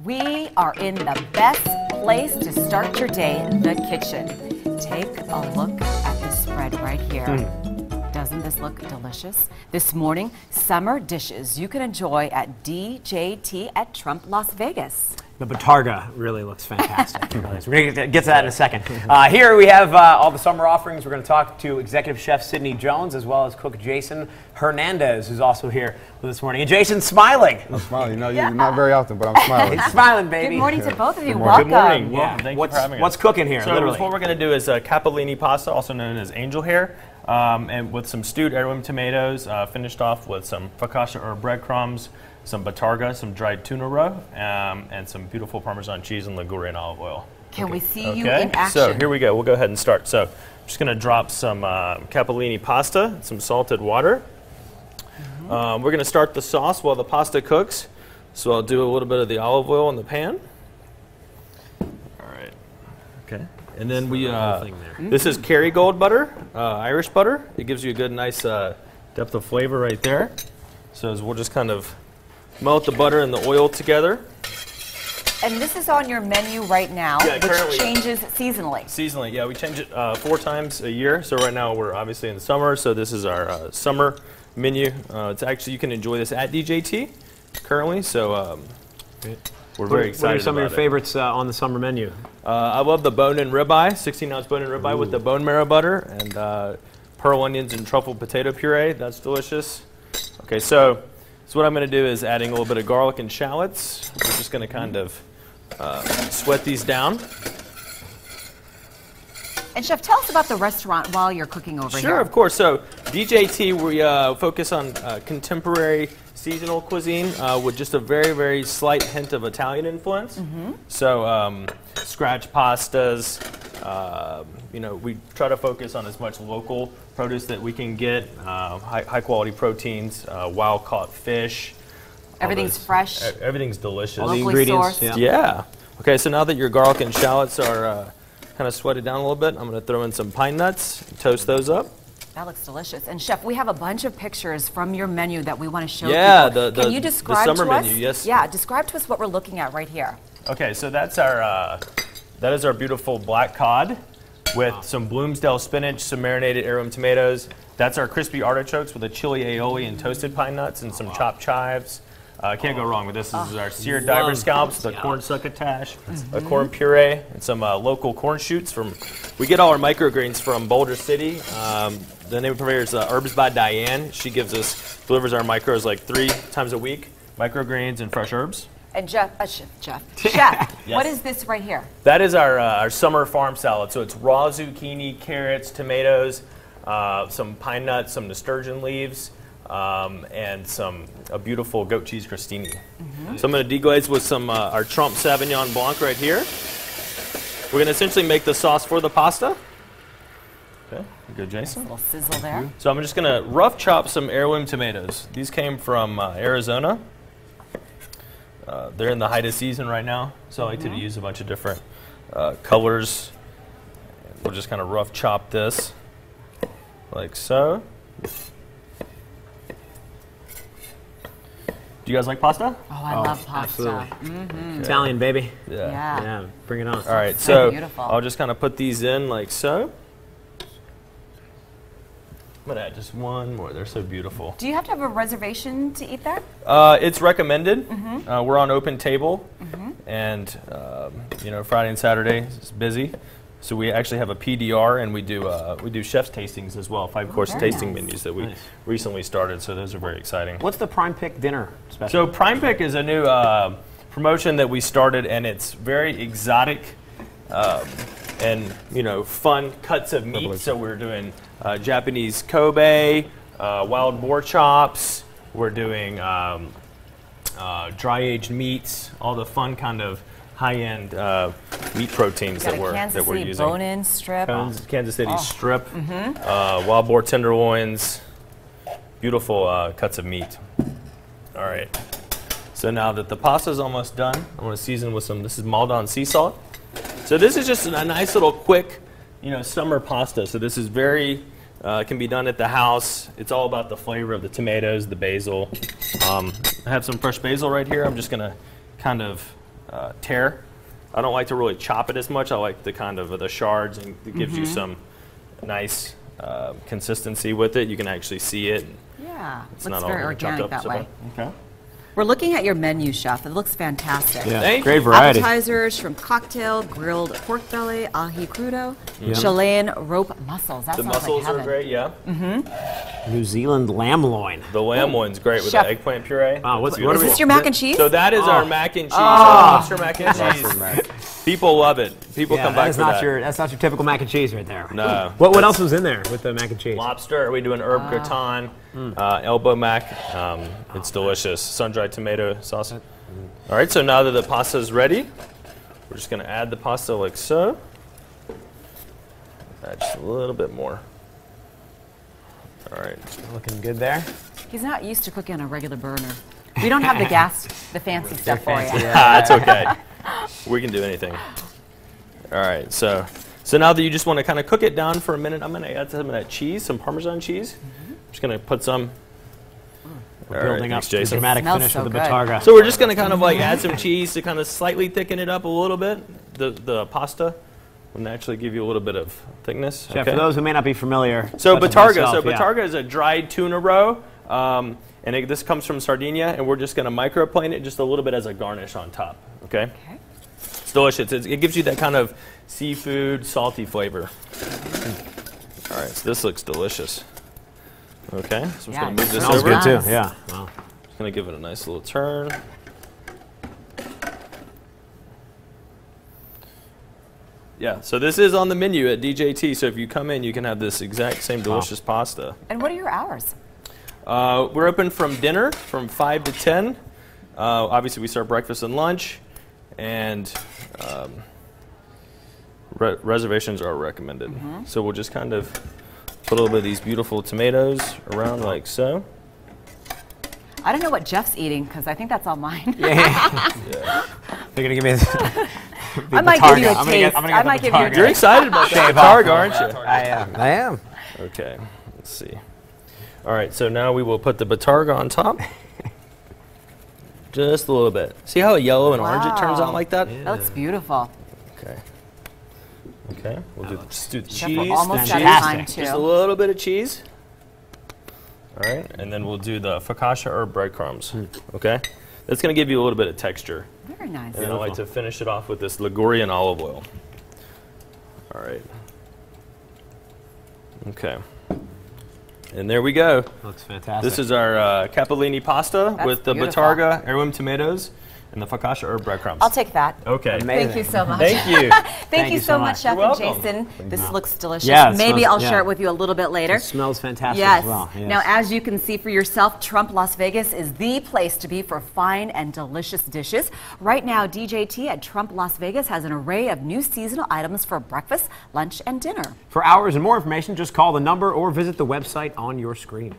We are in the best place to start your day, the kitchen. Take a look at the spread right here. Doesn't this look delicious? This morning, summer dishes you can enjoy at DJT at Trump, Las Vegas. The Batarga really looks fantastic. We're going to get to that in a second. Here we have all the summer offerings. We're going to talk to Executive Chef Sydney Jones as well as Cook Jason Hernandez, who's also here with us this morning. And Jason's smiling. I'm smiling. You know, not very often, but I'm smiling. He's smiling, baby. Good morning to both of you. Good Welcome. morning. Welcome. Thank you for having us. What's cooking here? So literally? what we're going to do is capellini pasta, also known as angel hair, and with some stewed heirloom tomatoes, finished off with some focaccia herb breadcrumbs, some batarga, some dried tuna roe, and some beautiful Parmesan cheese and ligurian olive oil. Can we see you in action? So here we go. We'll go ahead and start. So I'm just going to drop some capellini pasta, some salted water. We're going to start the sauce while the pasta cooks. So I'll do a little bit of the olive oil in the pan. All right. Okay. And then we, this is Kerrygold butter, Irish butter. It gives you a good, nice depth of flavor right there. So we'll just kind of melt the butter and the oil together. And this is on your menu right now, which changes seasonally. Seasonally, yeah, we change it 4 times a year. So right now we're obviously in the summer, so this is our summer menu. It's actually, you can enjoy this at DJT currently, so we're very excited. What are some of your about favorites on the summer menu? I love the bone-in ribeye, 16-ounce bone-in ribeye with the bone marrow butter and pearl onions and truffle potato puree. That's delicious. Okay, so what I'm going to do is adding a little bit of garlic and shallots. We're just going to kind of sweat these down. And Chef, tell us about the restaurant while you're cooking over here. Sure, of course. So DJT, we focus on contemporary seasonal cuisine with just a very, very slight hint of Italian influence. So scratch pastas. We try to focus on as much local produce that we can get, high quality proteins, wild caught fish. Everything's fresh. Everything's delicious. All the ingredients. Yeah. Okay, so now that your garlic and shallots are kind of sweated down a little bit, I'm going to throw in some pine nuts, toast those up. That looks delicious. And Chef, we have a bunch of pictures from your menu that we want to show people. Can you describe the summer to us? menu, yes. Yeah, describe to us what we're looking at right here. Okay, so that's that is our beautiful black cod with some Bloomsdale spinach, some marinated heirloom tomatoes. That's our crispy artichokes with a chili aioli and toasted pine nuts and some chopped chives. Can't go wrong with this. This is our seared diver scallops, the corn succotash, a corn puree, and some local corn shoots from. We get all our microgreens from Boulder City. The name of the purveyor is Herbs by Diane. She delivers our micros like 3 times a week, microgreens and fresh herbs. And Chef, Chef, Yes. What is this right here? That is our summer farm salad. So it's raw zucchini, carrots, tomatoes, some pine nuts, some nasturtium leaves, and a beautiful goat cheese crostini. So I'm going to deglaze with some our Trump Sauvignon Blanc right here. We're going to essentially make the sauce for the pasta. Okay, good, Jason. Nice little sizzle there. So I'm just going to rough chop some heirloom tomatoes. These came from Arizona. They're in the height of season right now, so I like to use a bunch of different colors. We'll just kind of rough chop this like so. Do you guys like pasta? Oh, I love pasta. Absolutely. Italian, baby. Yeah. Bring it on. All right, so beautiful. I'll just kind of put these in like so. I'm going to add just one more. They're so beautiful. Do you have to have a reservation to eat that? It's recommended. We're on open table, and Friday and Saturday is busy. So we actually have a PDR, and we do chef's tastings as well, 5-course tasting menus that we recently started. So those are very exciting. What's the Prime Pick dinner special? So Prime Pick is a new promotion that we started, and it's very exotic and fun cuts of meat. So we're doing Japanese Kobe, wild boar chops. We're doing dry aged meats, all the fun kind of high-end meat proteins that we're using. Bone-in strip. Kansas City strip, wild boar tenderloins, beautiful cuts of meat. All right. So now that the pasta is almost done, I'm going to season with this is Maldon sea salt. So this is just a nice little quick, summer pasta. So this is very, can be done at the house. It's all about the flavor of the tomatoes, the basil. I have some fresh basil right here. I'm just going to kind of tear. I don't like to really chop it as much. I like the kind of the shards, and it gives you some nice consistency with it. You can actually see it. Yeah, It's looks not very all chopped organic up that so way. bad. Okay. We're looking at your menu, Chef. It looks fantastic. Yeah, Thank great you. variety. Appetizers, shrimp cocktail, grilled pork belly, ahi crudo, Chilean rope mussels. That The sounds mussels like are heaven. great, yeah. New Zealand lamb loin. The lamb one's great with Chef. the eggplant puree. Wow, what Is are we? this your mac and cheese? So that is our mac and cheese, our lobster mac and cheese. People love it. People come back that's for not that. your that's not your typical mac and cheese right there. No. What else was in there with the mac and cheese? Lobster, we do an herb gratin, elbow mac. It's delicious. Sun-dried tomato sauce. All right, so now that the pasta is ready, we're just going to add the pasta like so. Add just a little bit more. All right. Looking good there. He's not used to cooking on a regular burner. We don't have the fancy stuff for you. That's okay. We can do anything. All right, so now that you just want to kind of cook it down for a minute, I'm going to add some of that cheese, some Parmesan cheese. I'm just going to put some. We're building up thanks, the Jason. dramatic Smells finish so with the good. Batarga. So we're just going to kind of like add some cheese to kind of slightly thicken it up a little bit. The pasta will naturally give you a little bit of thickness. Chef, for those who may not be familiar. So such as Batarga. myself, So yeah. Batarga is a dried tuna roe, this comes from Sardinia, and we're just going to microplane it just a little bit as a garnish on top. Okay. Okay. It's delicious. It gives you that kind of seafood, salty flavor. All right. So this looks delicious. Okay. So I'm just Yeah, going to move this Smells over. good too. Nice. Yeah. Wow. Just going to give it a nice little turn. Yeah, so this is on the menu at DJT, so if you come in, you can have this exact same delicious pasta. And what are your hours? We're open from dinner, from 5 to 10. Obviously, we serve breakfast and lunch, and reservations are recommended. So we'll just kind of put a little bit of these beautiful tomatoes around like so. I don't know what Jeff's eating because I think that's all mine. Yeah. They're gonna give me. I might give you a taste. I might give you a You're taste. excited about that Batarga, aren't you? I am. Okay, let's see. All right, so now we will put the Batarga on top. Just a little bit. See how yellow and orange it turns out like that? That looks beautiful. Okay. Okay, we'll just do the Chef, cheese. we're almost out of Fantastic. time Just a too. little bit of cheese. All right, and then we'll do the focaccia herb breadcrumbs. Okay, that's going to give you a little bit of texture. Very nice. And I like to finish it off with this Ligurian olive oil. All right. Okay. And there we go. Looks fantastic. This is our capellini pasta That's with the beautiful. Batarga heirloom tomatoes and the focaccia herb breadcrumbs. I'll take that. Okay. Amazing. Thank you so much. Thank you. Thank you so much, Chef You're and welcome. Jason. This looks delicious. Yeah, it Maybe smells- I'll share yeah. it with you a little bit later. It smells fantastic Yes. as well. Yes. Now, as you can see for yourself, Trump Las Vegas is the place to be for fine and delicious dishes. Right now, DJT at Trump Las Vegas has an array of new seasonal items for breakfast, lunch, and dinner. For hours and more information, just call the number or visit the website on your screen.